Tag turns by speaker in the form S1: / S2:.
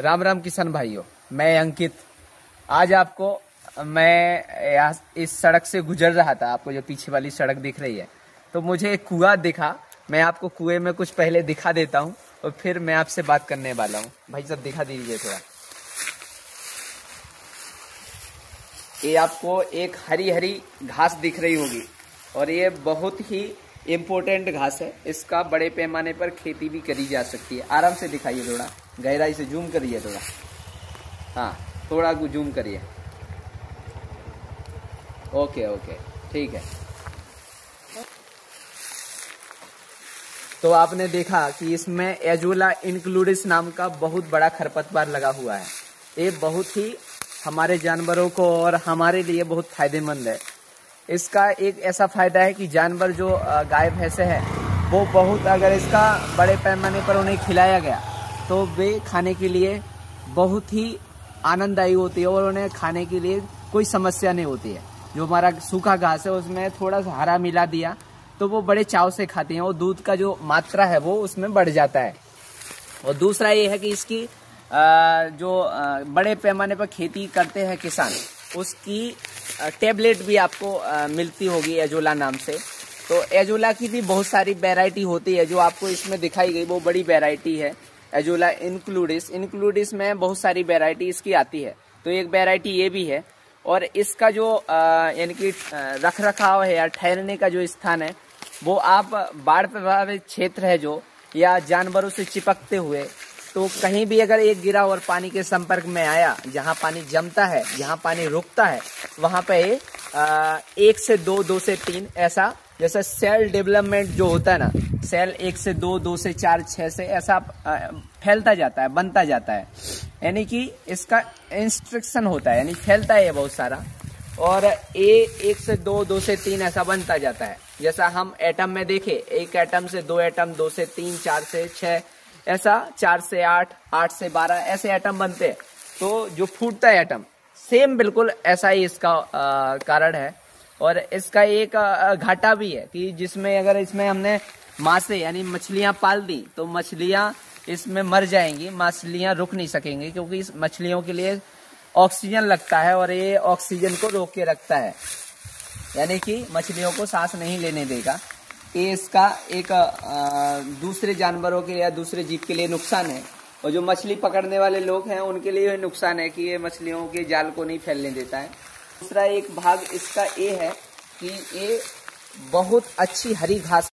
S1: राम राम किसान भाइयों, मैं अंकित। आज आपको मैं यहाँ इस सड़क से गुजर रहा था, आपको जो पीछे वाली सड़क दिख रही है, तो मुझे एक कुआं दिखा। मैं आपको कुएं में कुछ पहले दिखा देता हूँ और फिर मैं आपसे बात करने वाला हूँ। भाई साहब दिखा दीजिए थोड़ा। ये आपको एक हरी हरी घास दिख रही होगी और ये बहुत ही इम्पोर्टेंट घास है। इसका बड़े पैमाने पर खेती भी करी जा सकती है। आराम से दिखाइए, थोड़ा गहराई से जूम करिए, थोड़ा हाँ थोड़ा जूम करिए। ओके ओके ठीक है। तो आपने देखा कि इसमें एजोला इंक्लूडिस नाम का बहुत बड़ा खरपतवार लगा हुआ है। ये बहुत ही हमारे जानवरों को और हमारे लिए बहुत फायदेमंद है। इसका एक ऐसा फायदा है कि जानवर जो गाय भैंसे हैं वो बहुत, अगर इसका बड़े पैमाने पर उन्हें खिलाया गया तो वे खाने के लिए बहुत ही आनंददायी होती है और उन्हें खाने के लिए कोई समस्या नहीं होती है। जो हमारा सूखा घास है उसमें थोड़ा सा हरा मिला दिया तो वो बड़े चाव से खाती हैं और दूध का जो मात्रा है वो उसमें बढ़ जाता है। और दूसरा ये है कि इसकी जो बड़े पैमाने पर खेती करते हैं किसान, उसकी टेबलेट भी आपको मिलती होगी एजोला नाम से। तो एजोला की भी बहुत सारी वैरायटी होती है, जो आपको इसमें दिखाई गई वो बड़ी वैरायटी है। एजोला इंक्लूडिस में बहुत सारी वैरायटी इसकी आती है, तो एक वैरायटी ये भी है। और इसका जो यानी कि रख रखाव है या ठहरने का जो स्थान है वो आप बाढ़ प्रभावित क्षेत्र है जो, या जानवरों से चिपकते हुए, तो कहीं भी अगर एक गिरा और पानी के संपर्क में आया, जहां पानी जमता है, जहां पानी रुकता है, वहां पे 1 से 2, 2 से 3 ऐसा, जैसे सेल डेवलपमेंट जो होता है ना, सेल 1 से 2, 2 से 4, 6 से ऐसा फैलता जाता है, बनता जाता है। यानी कि इसका इंस्ट्रक्शन होता है, यानी फैलता है ये बहुत सारा, और ये 1 से 2, 2 से 3 ऐसा बनता जाता है। जैसा हम एटम में देखे, एक एटम से 2 एटम, 2 से 3, 4 से 6 ऐसा, 4 से 8, 8 से 12 ऐसे एटम बनते हैं। तो जो फूटता है एटम, सेम बिल्कुल ऐसा ही इसका कारण है। और इसका एक घाटा भी है कि जिसमें अगर इसमें हमने मासे यानी मछलियां पाल दी तो मछलियां इसमें मर जाएंगी, मछलियां रुक नहीं सकेंगी, क्योंकि इस मछलियों के लिए ऑक्सीजन लगता है और ये ऑक्सीजन को रोक के रखता है, यानी कि मछलियों को सांस नहीं लेने देगा। ये इसका एक दूसरे जानवरों के लिए या दूसरे जीव के लिए नुकसान है। और जो मछली पकड़ने वाले लोग हैं उनके लिए नुकसान है कि ये मछलियों के जाल को नहीं फैलने देता है। दूसरा एक भाग इसका ये है कि ये बहुत अच्छी हरी घास